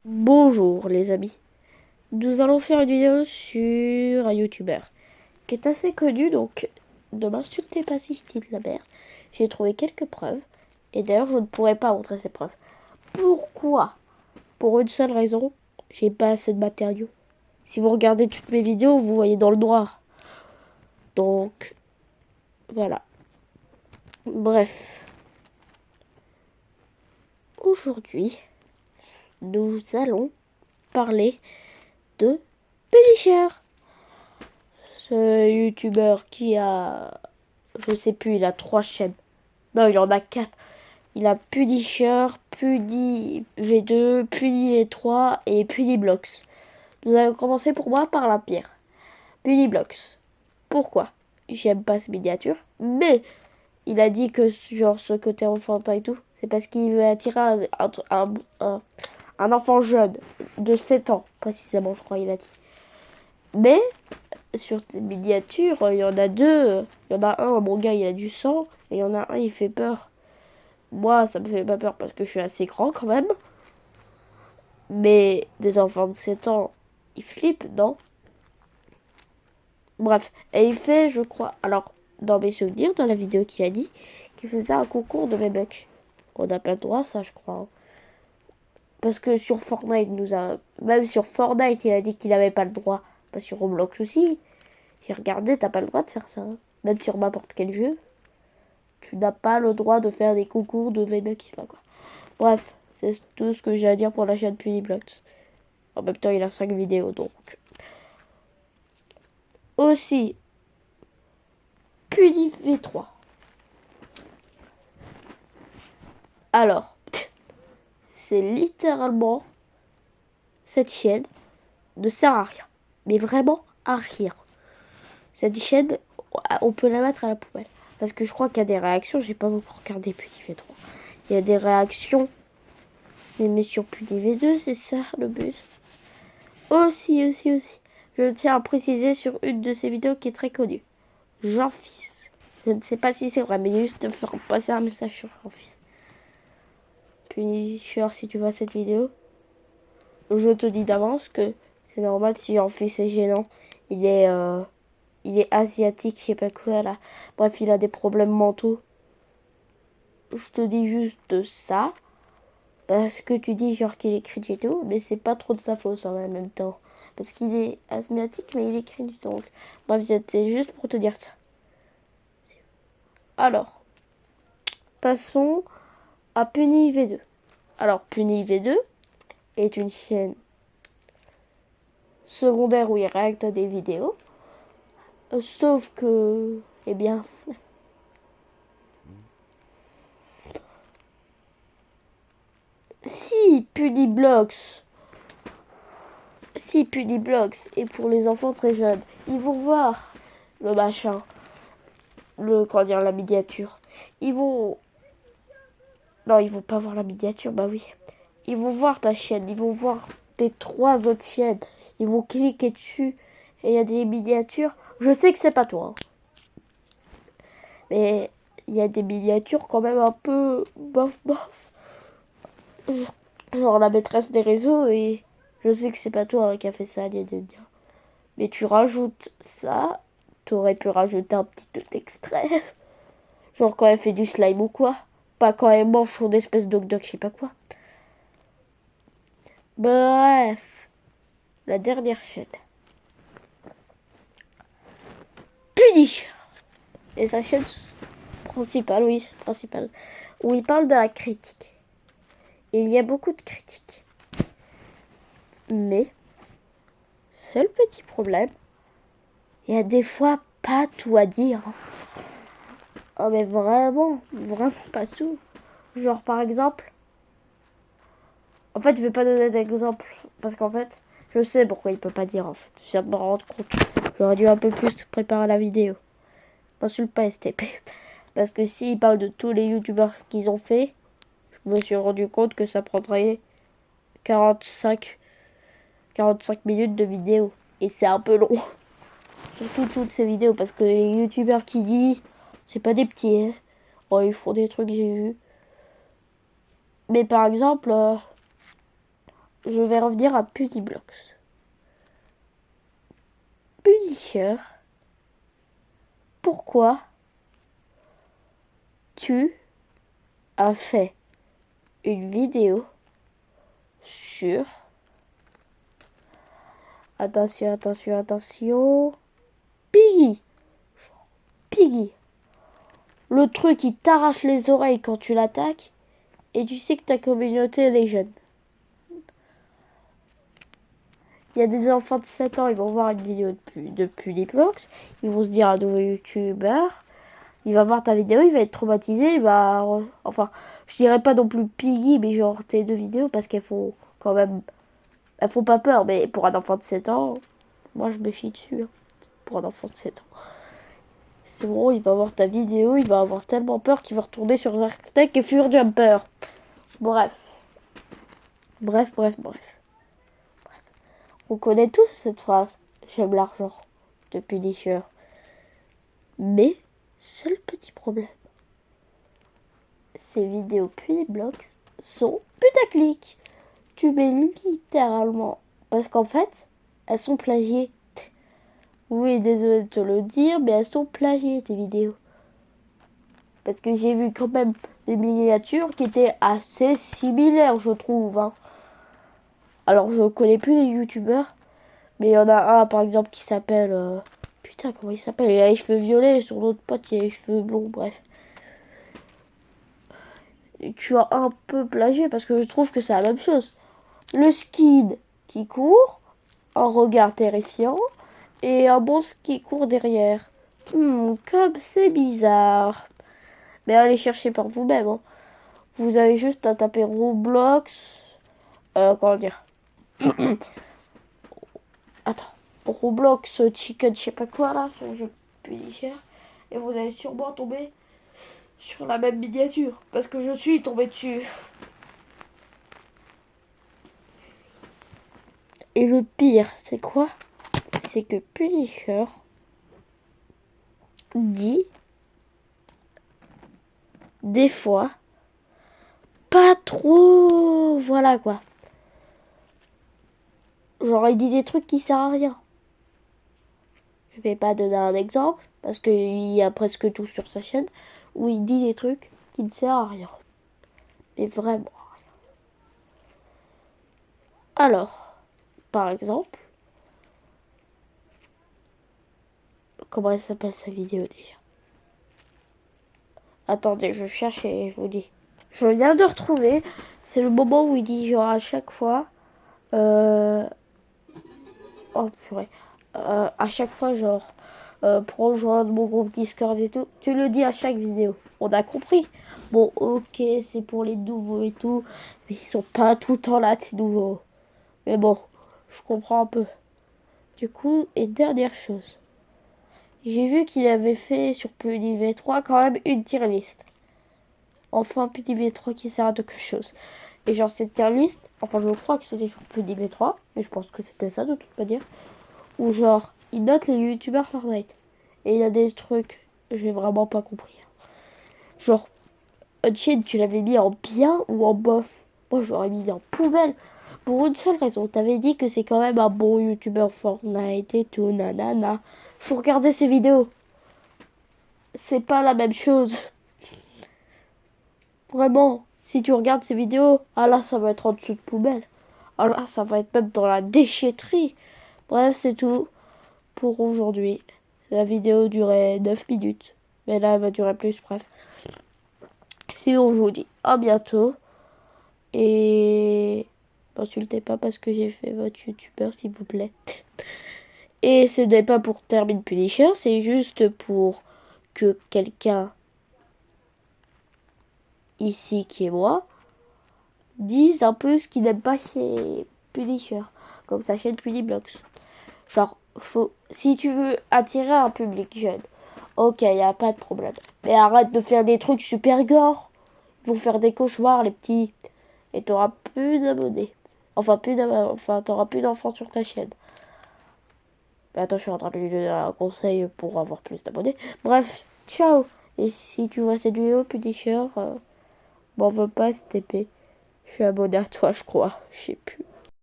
Bonjour les amis, nous allons faire une vidéo sur un youtubeur qui est assez connu, donc ne m'insultez pas si je dis de la merde. J'ai trouvé quelques preuves et d'ailleurs je ne pourrais pas montrer ces preuves. Pourquoi? Pour une seule raison, j'ai pas assez de matériaux. Si vous regardez toutes mes vidéos, vous voyez dans le noir. Donc voilà. Bref, aujourd'hui, nous allons parler de Punisher. Ce youtubeur qui a, je sais plus, il a 3 chaînes. Non, il en a 4. Il a Punisher, PudiV2, PudiV3 et PudiBlocks. Nous allons commencer pour moi par la pire. PudiBlocks. Pourquoi? J'aime pas ces miniatures, mais il a dit que genre ce côté enfantin et tout, c'est parce qu'il veut attirer un enfant jeune de 7 ans, précisément, je crois, il a dit. Mais sur tes miniatures, il y en a deux. Il y en a un, mon gars, il a du sang. Et il y en a un, il fait peur. Moi, ça me fait pas peur parce que je suis assez grand quand même. Mais des enfants de 7 ans, ils flippent, non? Bref. Et il fait, je crois, alors, dans mes souvenirs, dans la vidéo qu'il a dit, qu'il faisait un concours de mecs. On n'a pas le droit, ça, je crois, hein. Parce que sur Fortnite, même sur Fortnite, il a dit qu'il n'avait pas le droit. Pas sur Roblox aussi. J'ai regardé, t'as pas le droit de faire ça, hein. Même sur n'importe quel jeu. Tu n'as pas le droit de faire des concours de VMEX, je sais pas quoi. Bref, c'est tout ce que j'ai à dire pour la chaîne PudiBlocks. En même temps, il a 5 vidéos, donc. Aussi, PudiV3. Alors, c'est littéralement, cette chaîne ne sert à rien. Mais vraiment à rien. Cette chaîne, on peut la mettre à la poubelle. Parce que je crois qu'il y a des réactions, j'ai pas beaucoup regardé PudiV3. Il y a des réactions, mais sur PudiV2, c'est ça le but. Aussi. Je tiens à préciser sur une de ces vidéos qui est très connue. Jean-Fils. Je ne sais pas si c'est vrai, mais juste faire passer un message sur Jean-Fils. Punisher, si tu vois cette vidéo, je te dis d'avance que c'est normal si Jean-Fils est gênant. Il est asiatique, je sais pas quoi là. Bref, il a des problèmes mentaux. Je te dis juste ça. Parce que tu dis genre qu'il est cringe et tout, mais c'est pas trop de sa faute en même temps. Parce qu'il est asthmatique, mais il est cringe donc. Bref, c'était juste pour te dire ça. Alors, passons à PuniV2. Alors, PuniV2 est une chaîne secondaire où il réacte à des vidéos. Sauf que, eh bien, si PuniBlocks, si PuniBlocks est pour les enfants très jeunes, ils vont voir le machin, comment dire, la miniature. Ils vont, non, ils vont pas voir la miniature, bah oui. Ils vont voir ta chaîne, ils vont voir tes 3 autres chaînes. Ils vont cliquer dessus et il y a des miniatures. Je sais que c'est pas toi, hein. Mais il y a des miniatures quand même un peu bof bof. Genre la maîtresse des réseaux et je sais que c'est pas toi qui a fait ça, mais tu rajoutes ça, t'aurais pu rajouter un petit extrait. Genre quand elle fait du slime ou quoi. Pas quand elle mange son espèce de je sais pas quoi. Bref, la dernière chaîne. Punisher. Et sa chaîne principale, oui, principale. Où il parle de la critique. Il y a beaucoup de critiques. Mais, seul petit problème, il y a des fois pas tout à dire. Oh mais vraiment pas tout. Genre par exemple, en fait je vais pas donner d'exemple parce qu'en fait je sais pourquoi il peut pas dire en fait. Je viens de me rendre compte. J'aurais dû un peu plus préparer la vidéo. M'insulte pas STP. Parce que s'il parle de tous les youtubeurs qu'ils ont fait, je me suis rendu compte que ça prendrait 45, 45 minutes de vidéo. Et c'est un peu long. Surtout toutes ces vidéos parce que les youtubeurs qui disent, c'est pas des petits, hein. Oh, ils font des trucs, j'ai vu. Mais par exemple, je vais revenir à Pudiblox. Punisher, pourquoi tu as fait une vidéo sur... Attention, attention, attention. Piggy. Piggy. Le truc qui t'arrache les oreilles quand tu l'attaques. Et tu sais que ta communauté elle est jeune. Il y a des enfants de 7 ans, ils vont voir une vidéo de Pudiblox. Ils vont se dire un nouveau youtubeur. Il va voir ta vidéo, il va être traumatisé. Il va... Enfin, je dirais pas non plus Piggy, mais genre tes deux vidéos parce qu'elles font quand même... Elles font pas peur, mais pour un enfant de 7 ans, moi je me chie dessus. Hein, pour un enfant de 7 ans. C'est bon, il va voir ta vidéo, il va avoir tellement peur qu'il va retourner sur Zartek et Fur Jumper. Bref. Bref, bref, bref. On connaît tous cette phrase. J'aime l'argent de Punisher. Mais, seul petit problème. Ces vidéos Pudiblox sont putaclic. Tu mets littéralement. Parce qu'en fait, elles sont plagiées. Oui, désolé de te le dire, mais elles sont plagiées tes vidéos. Parce que j'ai vu quand même des miniatures qui étaient assez similaires, je trouve. Hein. Alors, je connais plus les youtubeurs. Mais il y en a un, par exemple, qui s'appelle... Putain, comment il s'appelle? Il a les cheveux violets et sur l'autre pote, il a les cheveux blonds, bref. Et tu as un peu plagié parce que je trouve que c'est la même chose. Le skid qui court, un regard terrifiant et un monstre qui court derrière. Comme c'est bizarre. Mais allez chercher par vous-même. Hein. Vous avez juste à taper Roblox. Comment dire? Attends. Roblox Chicken, je sais pas quoi là, sur le jeu Punisher. Et vous allez sûrement tomber sur la même miniature. Parce que je suis tombé dessus. Et le pire, c'est quoi? C'est que Punisher dit des fois pas trop. Voilà quoi. Genre il dit des trucs qui servent à rien. Je vais pas donner un exemple parce qu'il y a presque tout sur sa chaîne où il dit des trucs qui ne servent à rien. Mais vraiment rien. Alors, par exemple, comment elle s'appelle sa vidéo déjà? Attendez, je cherche et je vous dis. Je viens de retrouver. C'est le moment où il dit genre à chaque fois. Oh purée. À chaque fois genre. Pour rejoindre mon groupe Discord et tout. Tu le dis à chaque vidéo. On a compris. Bon, ok, c'est pour les nouveaux et tout. Mais ils sont pas tout le temps là, tes nouveaux. Mais bon, je comprends un peu. Du coup, et dernière chose. J'ai vu qu'il avait fait sur PUDV3 quand même une tier list. Enfin, PUDV3 qui sert à quelque chose. Et genre, cette tier list, enfin, je crois que c'était sur PUDV3, mais je pense que c'était ça de toute manière. Où genre, il note les youtubeurs Fortnite. Et il y a des trucs, j'ai vraiment pas compris. Genre, Unchained, tu l'avais mis en bien ou en bof? Moi, je l'aurais mis en poubelle. Pour une seule raison. T'avais dit que c'est quand même un bon youtubeur Fortnite et tout, nanana. Faut regarder ses vidéos. C'est pas la même chose. Vraiment. Si tu regardes ses vidéos, ah là, ça va être en dessous de poubelle. Ah là, ça va être même dans la déchetterie. Bref, c'est tout pour aujourd'hui. La vidéo durait 9 minutes. Mais là, elle va durer plus, bref. Sinon, je vous dis à bientôt. Et m'insultez pas parce que j'ai fait votre youtubeur, s'il vous plaît. Et ce n'est pas pour terminer Punisher, c'est juste pour que quelqu'un ici qui est moi dise un peu ce qu'il n'aime pas chez Punisher, comme sa chaîne Pudiblox. Genre, si tu veux attirer un public jeune, ok, y a pas de problème. Mais arrête de faire des trucs super gore. Ils vont faire des cauchemars, les petits. Et t'auras plus d'abonnés. Enfin, t'auras plus d'enfants sur ta chaîne. Mais attends, je suis en train de lui donner un conseil pour avoir plus d'abonnés. Bref, ciao. Et si tu vois cette vidéo, Punisher, m'en veux pas, STP. Je suis abonné à toi, je crois. Je sais plus.